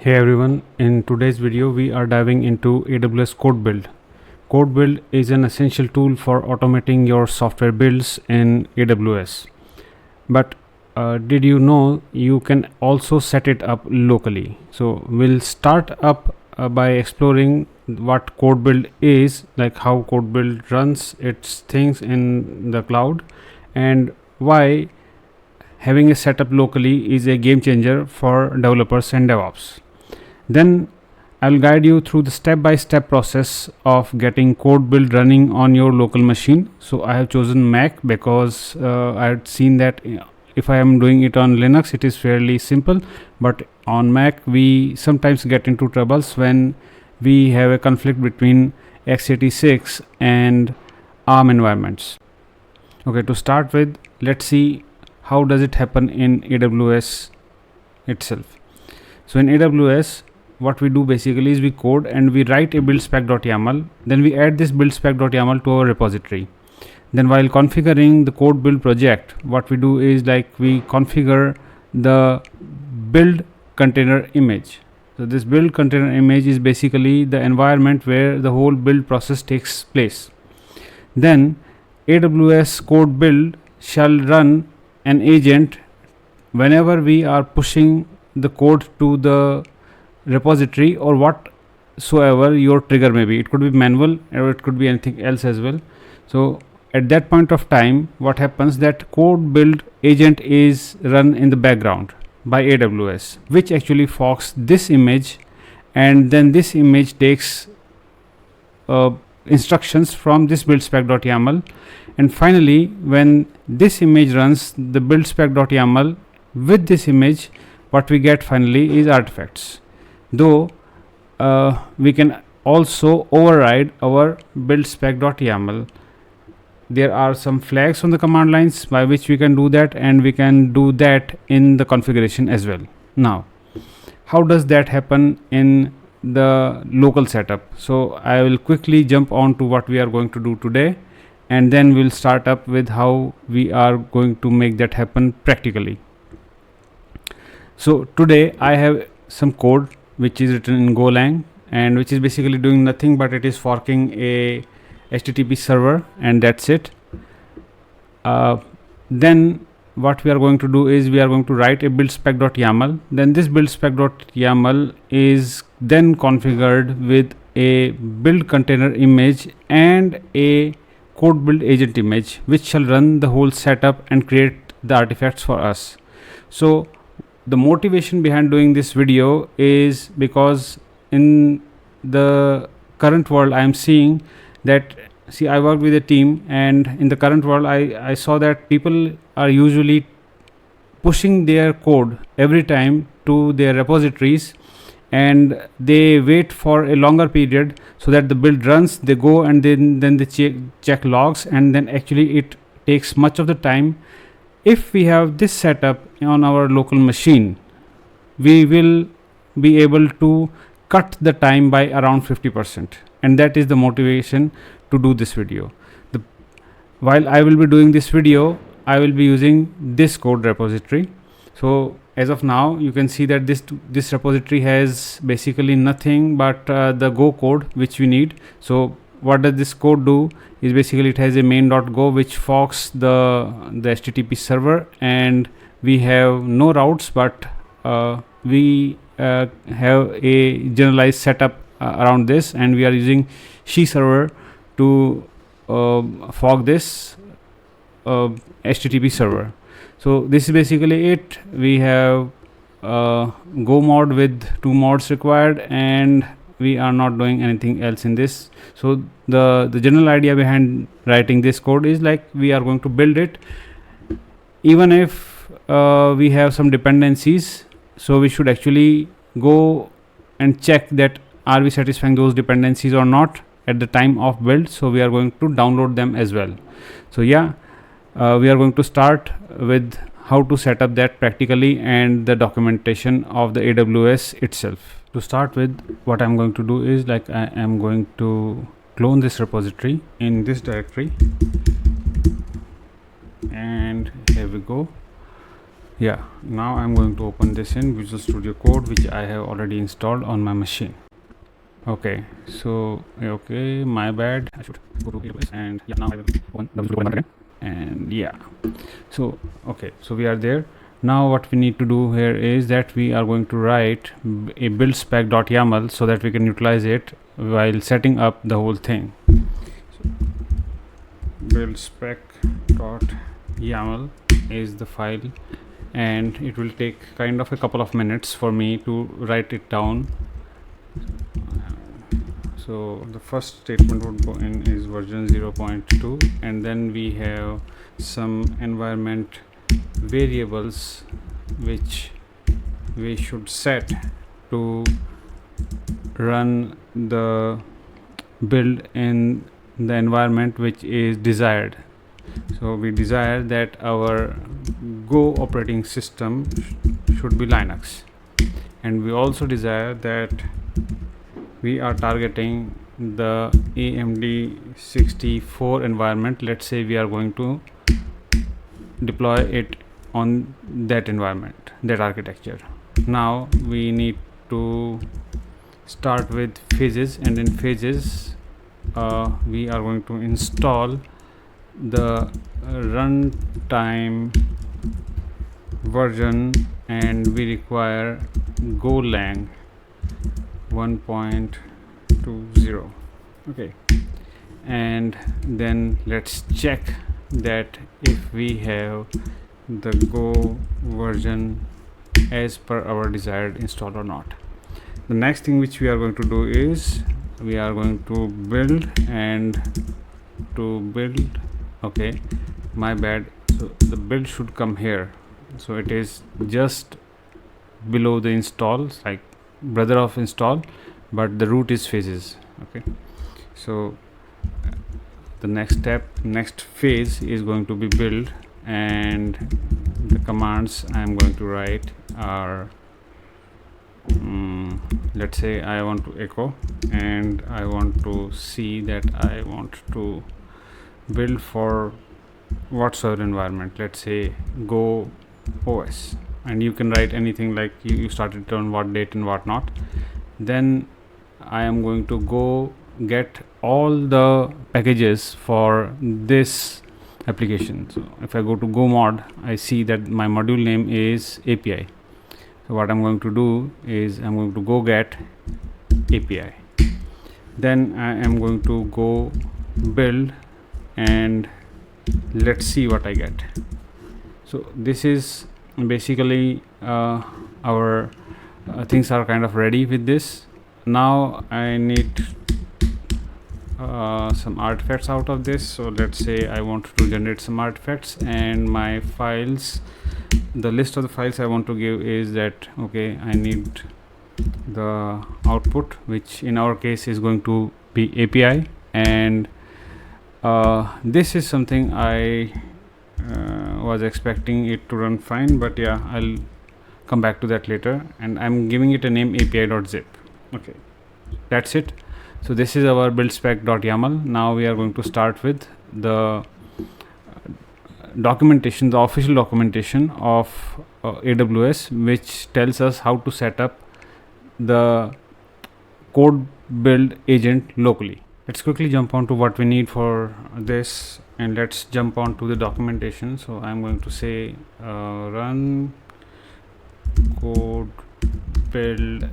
Hey everyone, in today's video we are diving into AWS CodeBuild. CodeBuild is an essential tool for automating your software builds in AWS. But did you know you can also set it up locally? So we'll start up by exploring what CodeBuild is, like how CodeBuild runs its things in the cloud, and why having a setup locally is a game changer for developers and DevOps. Then I'll guide you through the step-by-step process of getting CodeBuild running on your local machine. So I have chosen Mac because I had seen that if I am doing it on Linux it is fairly simple, but on Mac we sometimes get into troubles when we have a conflict between x86 and ARM environments. Okay, to start with, let's see how does it happen in AWS itself. So in AWS, what we do basically is we code and we write a buildspec.yml, then we add this buildspec.yml to our repository. Then while configuring the CodeBuild project, what we do is like we configure the build container image. So this build container image is basically the environment where the whole build process takes place. Then AWS CodeBuild shall run an agent whenever we are pushing the code to the repository or whatsoever your trigger may be. It could be manual or it could be anything else as well. So at that point of time, what happens, that CodeBuild agent is run in the background by AWS, which actually forks this image, and then this image takes instructions from this buildspec.yml, and finally when this image runs the buildspec.yml with this image, what we get finally is artifacts. Though we can also override our buildspec.yml. There are some flags on the command lines by which we can do that, and we can do that in the configuration as well. Now, how does that happen in the local setup? So I will quickly jump on to what we are going to do today, and then we'll start up with how we are going to make that happen practically. So today I have some code which is written in Golang, and which is basically doing nothing but it is forking a HTTP server, and that's it. Then what we are going to do is we are going to write a buildspec.yml. Then this buildspec.yml is then configured with a build container image and a CodeBuild agent image, which shall run the whole setup and create the artifacts for us. So the motivation behind doing this video is because in the current world I am seeing that, I work with a team, and in the current world I saw that people are usually pushing their code every time to their repositories, and they wait for a longer period so that the build runs, they go and then they check logs, and then actually it takes much of the time. If we have this setup on our local machine, we will be able to cut the time by around 50%, and that is the motivation to do this video. While I will be doing this video, I will be using this code repository. So as of now you can see that this repository has basically nothing but the Go code which we need. So what does this code do is basically it has a main.go which forks the HTTP server, and we have no routes, but we have a generalized setup around this, and we are using she server to fork this HTTP server. So this is basically it. We have Go mod with 2 mods required, and we are not doing anything else in this. So the general idea behind writing this code is like we are going to build it even if we have some dependencies. So we should actually go and check that are we satisfying those dependencies or not at the time of build. So we are going to download them as well. So we are going to start with how to set up that practically and the documentation of the AWS itself. To start with, what I'm going to do is like I am going to clone this repository in this directory, and here we go. Yeah, now I'm going to open this in Visual Studio Code, which I have already installed on my machine. Okay, so okay, my bad. I should go to AWS, and yeah, now I will open WSO again. And yeah, so okay, so we are there. Now what we need to do here is that we are going to write a buildspec.yml so that we can utilize it while setting up the whole thing. So buildspec.yml is the file, and it will take kind of a couple of minutes for me to write it down. So the first statement would go in is version 0.2, and then we have some environment variables which we should set to run the build in the environment which is desired. So we desire that our Go operating system should be Linux, and we also desire that we are targeting the AMD 64 environment. Let's say we are going to deploy it on that environment, that architecture. Now we need to start with phases, and in phases we are going to install the runtime version, and we require Golang 1.20. okay, and then let's check that if we have the Go version as per our desired install or not. The next thing which we are going to do is we are going to build, and to build, okay, my bad, so the build should come here, so it is just below the install, like brother of install, but the root is phases. Okay, so the next phase is going to be build, and the commands I am going to write are let's say I want to echo, and I want to see that I want to build for whatsoever environment, let's say Go OS, and you can write anything like you started on what date and what not. Then I am going to go get all the packages for this application. So if I go to Go mod, I see that my module name is API. So what I'm going to do is I'm going to go get API. Then I am going to go build, and let's see what I get. So this is basically our things are kind of ready with this. Now I need some artifacts out of this. So let's say I want to generate some artifacts, and my files, the list of the files I want to give is that, okay, I need the output, which in our case is going to be API, and this is something I was expecting it to run fine, but yeah, I'll come back to that later, and I'm giving it a name api.zip. okay, that's it. So this is our buildspec.yml. Now we are going to start with the documentation, the official documentation of AWS, which tells us how to set up the code build agent locally. Let's quickly jump on to what we need for this, and let's jump on to the documentation. So I'm going to say run code build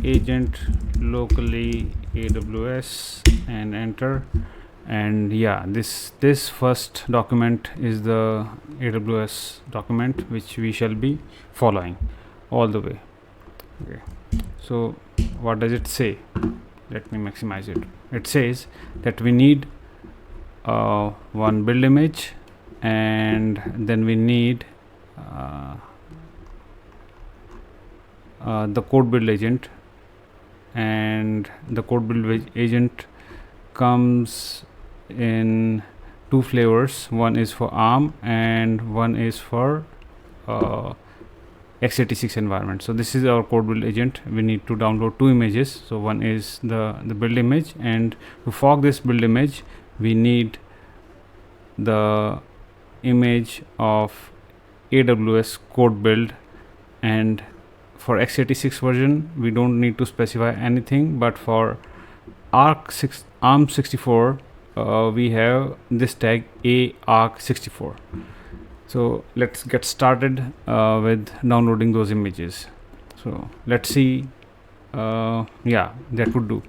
agent locally AWS, and enter. And yeah, this first document is the AWS document which we shall be following all the way. Okay, so what does it say? Let me maximize it. It says that we need one build image, and then we need the code build agent, and the code build agent comes in two flavors. One is for ARM and one is for x86 environment. So this is our code build agent. We need to download two images. So one is the build image, and to fork this build image we need the image of AWS CodeBuild, and for x86 version we don't need to specify anything, but for ARM64 we have this tag ARC64. So let's get started with downloading those images. So let's see. Yeah, that would do.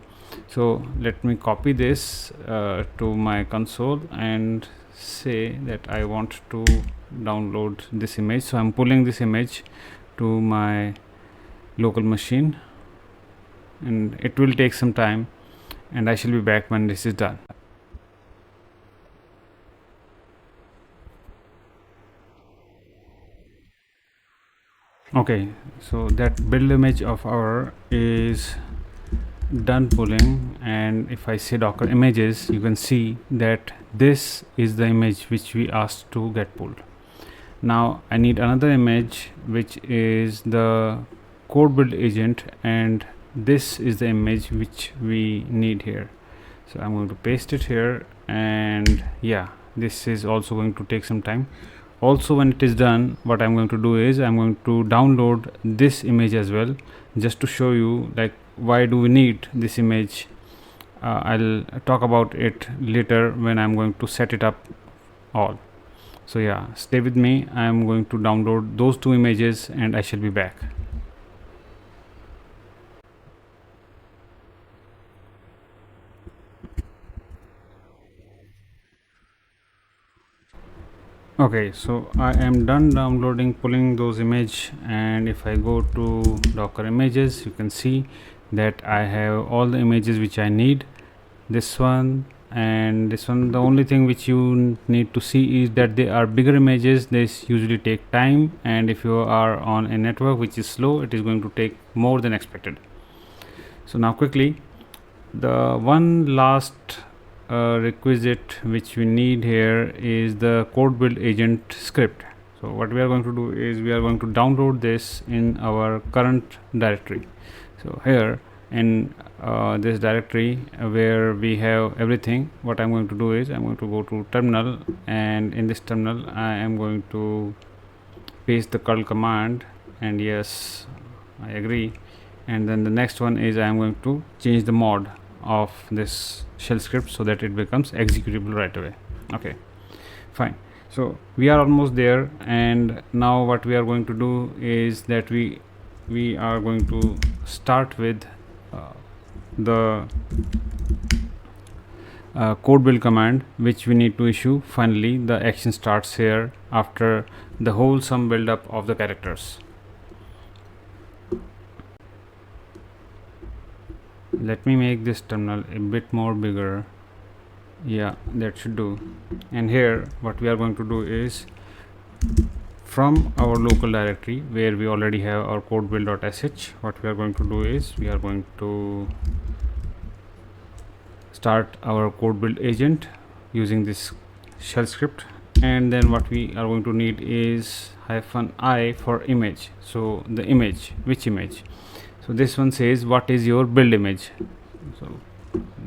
So let me copy this to my console and say that I want to download this image. So I'm pulling this image to my local machine, and it will take some time, and I shall be back when this is done. Okay, so that build image of our is done pulling, and if I say docker images, you can see that this is the image which we asked to get pulled. Now I need another image which is the CodeBuild agent, and this is the image which we need here. So I'm going to paste it here, and yeah, this is also going to take some time. Also, when it is done, what I'm going to do is I'm going to download this image as well, just to show you like why do we need this image. I'll talk about it later when I'm going to set it up all. So yeah, stay with me. I'm going to download those two images and I shall be back. Okay, so I am done downloading, pulling those image, and if I go to docker images, you can see that I have all the images which I need. This one and this one. The only thing which you need to see is that they are bigger images. This usually take time, and if you are on a network which is slow, it is going to take more than expected. So now quickly, the one last requisite which we need here is the CodeBuild agent script. So what we are going to do is we are going to download this in our current directory. So here in this directory where we have everything, what I'm going to do is I'm going to go to terminal, and in this terminal I am going to paste the curl command, and yes, I agree. And then the next one is I am going to change the mod of this shell script so that it becomes executable right away. Okay, fine. So we are almost there, and now what we are going to do is that we are going to start with the CodeBuild command which we need to issue. Finally, the action starts here after the whole sum build up of the characters. Let me make this terminal a bit more bigger. Yeah, that should do. And here what we are going to do is from our local directory where we already have our codebuild.sh, what we are going to do is we are going to start our CodeBuild agent using this shell script, and then what we are going to need is -i for image. So the image, which image? So this one says what is your build image. So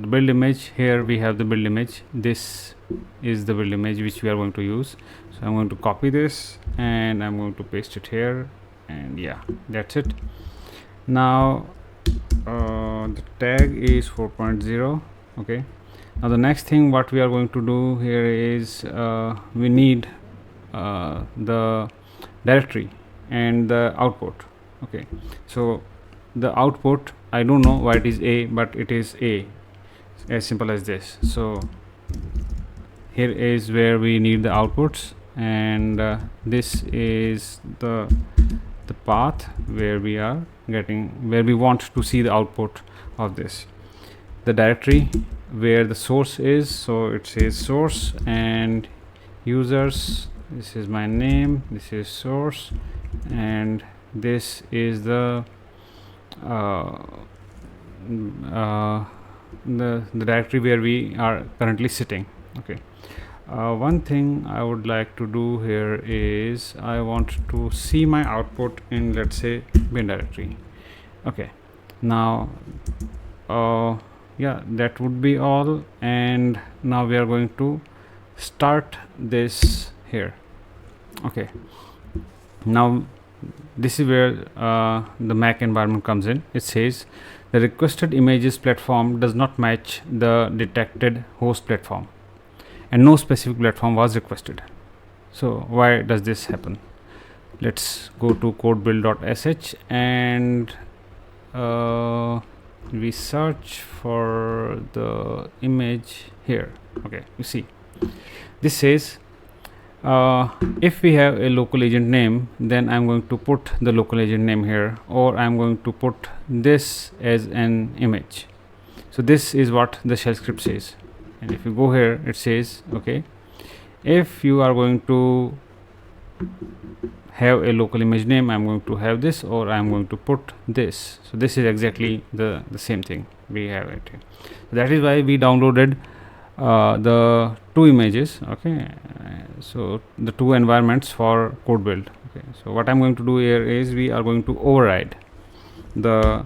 the build image, here we have the build image. This is the build image which we are going to use. So I'm going to copy this and I'm going to paste it here, and yeah, that's it. Now the tag is 4.0. okay, now the next thing what we are going to do here is we need the directory and the output. Okay, so the output, I don't know why it is A, but it is A, as simple as this. So here is where we need the outputs, and this is the path where we are getting, where we want to see the output of this. The directory where the source is, so it says source and users. This is my name, this is source, and this is the directory where we are currently sitting. Okay, one thing I would like to do here is I want to see my output in, let's say, bin directory. Okay, now yeah, that would be all, and now we are going to start this here. Okay, Now this is where the Mac environment comes in. It says the requested images platform does not match the detected host platform, and no specific platform was requested. So why does this happen? Let's go to codebuild.sh and we search for the image here. Okay, you see this says if we have a local agent name, then I'm going to put the local agent name here, or I'm going to put this as an image. So this is what the shell script says. And if you go here, it says, okay, if you are going to have a local image name, I'm going to have this, or I'm going to put this. So this is exactly the same thing we have it here. So that is why we downloaded the two images. Okay, so the two environments for CodeBuild. Okay, so what I'm going to do here is we are going to override the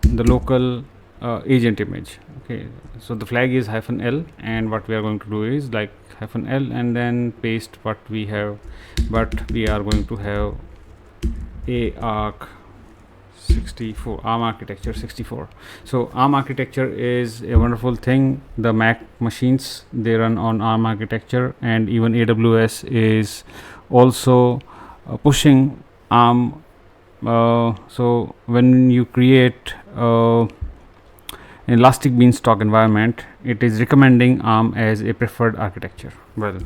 local agent image. Okay, so the flag is -l, and what we are going to do is like -l and then paste what we have, but we are going to have a arc 64 ARM architecture 64. So ARM architecture is a wonderful thing. The Mac machines, they run on ARM architecture, and even AWS is also pushing ARM. So when you create elastic beanstalk environment, it is recommending ARM as a preferred architecture. Well,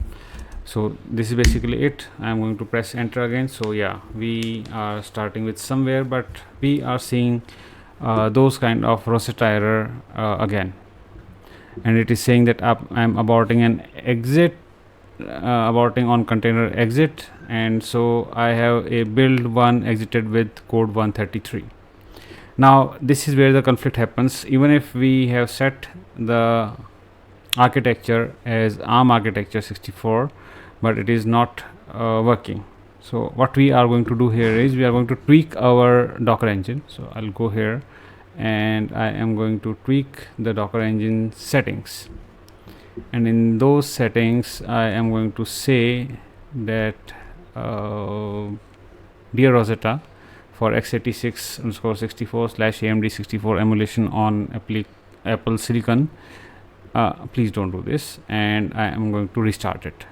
so this is basically it. I'm going to press enter again. So yeah, we are starting with somewhere, but we are seeing those kind of Rosetta error again, and it is saying that I'm aborting an exit, aborting on container exit, and so I have a build one exited with code 133. Now this is where the conflict happens. Even if we have set the architecture as ARM architecture 64, but it is not working. So what we are going to do here is we are going to tweak our Docker engine. So I'll go here and I am going to tweak the Docker engine settings, and in those settings I am going to say that dear Rosetta, for x86_64/AMD64 emulation on Apple Silicon, please don't do this, and I am going to restart it.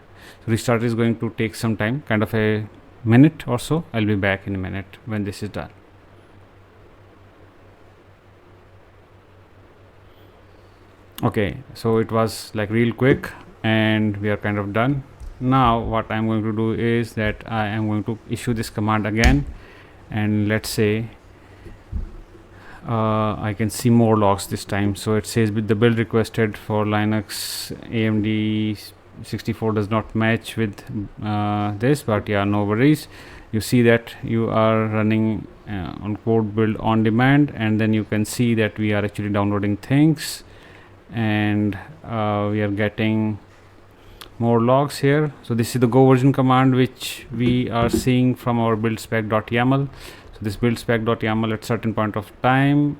So restart is going to take some time, kind of a minute or so. I'll be back in a minute when this is done. Okay, so it was like real quick and we are kind of done. Now what I'm going to do is that I am going to issue this command again, and let's say I can see more logs this time. So it says with the build requested for Linux AMD 64 does not match with this, but yeah, no worries. You see that you are running on CodeBuild on demand, and then you can see that we are actually downloading things, and we are getting more logs here. So this is the go version command which we are seeing from our buildspec.yml. So this buildspec.yml at certain point of time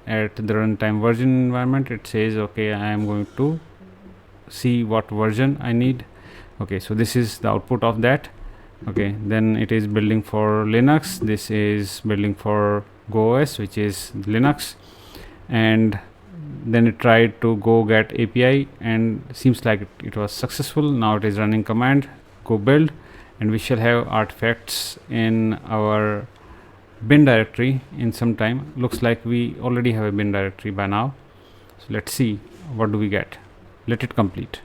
at the runtime version environment, it says okay, I am going to see what version I need. Okay, so this is the output of that. Okay, then it is building for Linux, this is building for GoOS, which is Linux, and then it tried to go get API and seems like it was successful. Now it is running command go build, and we shall have artifacts in our bin directory in some time. Looks like we already have a bin directory by now. So let's see what do we get. Let it complete.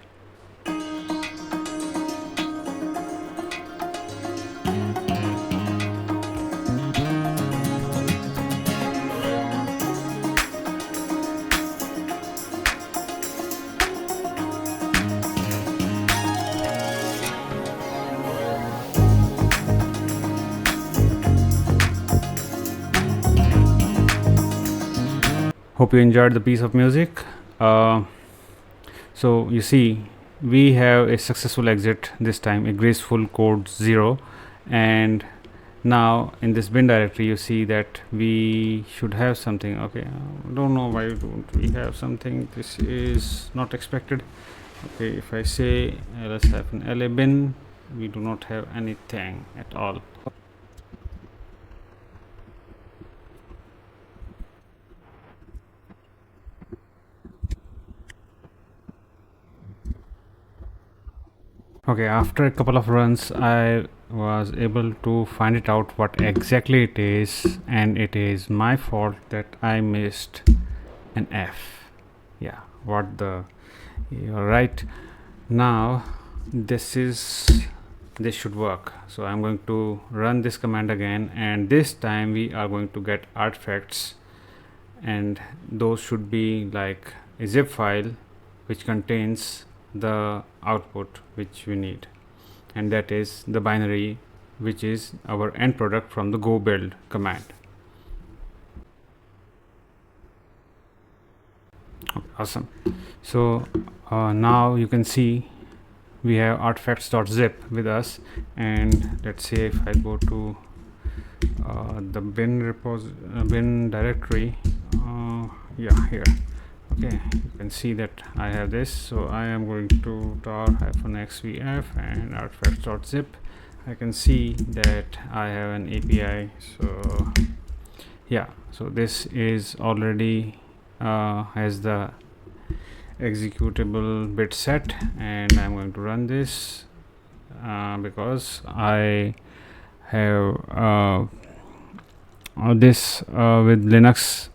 Hope you enjoyed the piece of music. So you see we have a successful exit this time, a graceful code 0, and now in this bin directory you see that we should have something. Okay, don't know why don't we have something. This is not expected. Okay, if I say ls-la bin, we do not have anything at all. Okay, after a couple of runs I was able to find it out what exactly it is, and it is my fault that I missed an F. Yeah, what the, you're right. Now this should work. So I'm going to run this command again, and this time we are going to get artifacts, and those should be like a zip file which contains the output which we need, and that is the binary which is our end product from the go build command. Awesome. So now you can see we have artifacts.zip with us, and let's say if I go to the bin directory, yeah, here. Okay, you can see that I have this. So I am going to tar-xvf and artifacts.zip. I can see that I have an API. So yeah, so this is already has the executable bit set, and I'm going to run this because I have this with Linux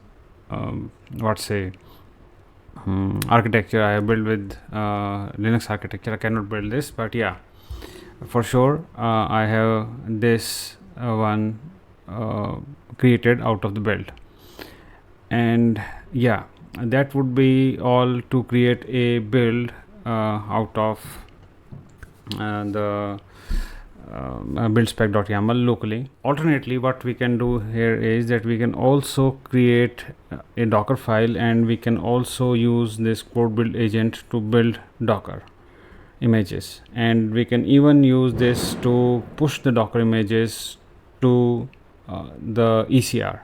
architecture. I have built with Linux architecture. I cannot build this, but yeah, for sure I have this one created out of the build. And yeah, that would be all to create a build out of the buildspec.yml locally. Alternately, what we can do here is that we can also create a Docker file, and we can also use this CodeBuild agent to build Docker images, and we can even use this to push the Docker images to the ECR.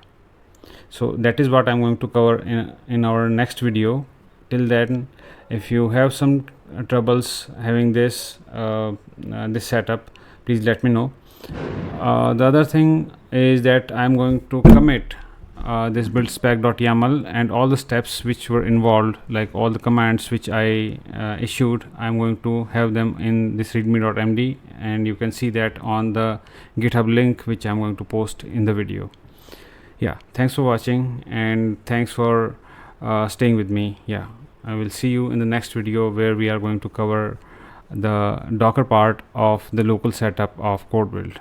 So that is what I'm going to cover in our next video. Till then, if you have some troubles having this this setup, please let me know. The other thing is that I'm going to commit this buildspec.yml and all the steps which were involved, like all the commands which I issued. I'm going to have them in this readme.md, and you can see that on the GitHub link which I'm going to post in the video. Yeah, thanks for watching, and thanks for staying with me. Yeah, I will see you in the next video, where we are going to cover the Docker part of the local setup of CodeBuild.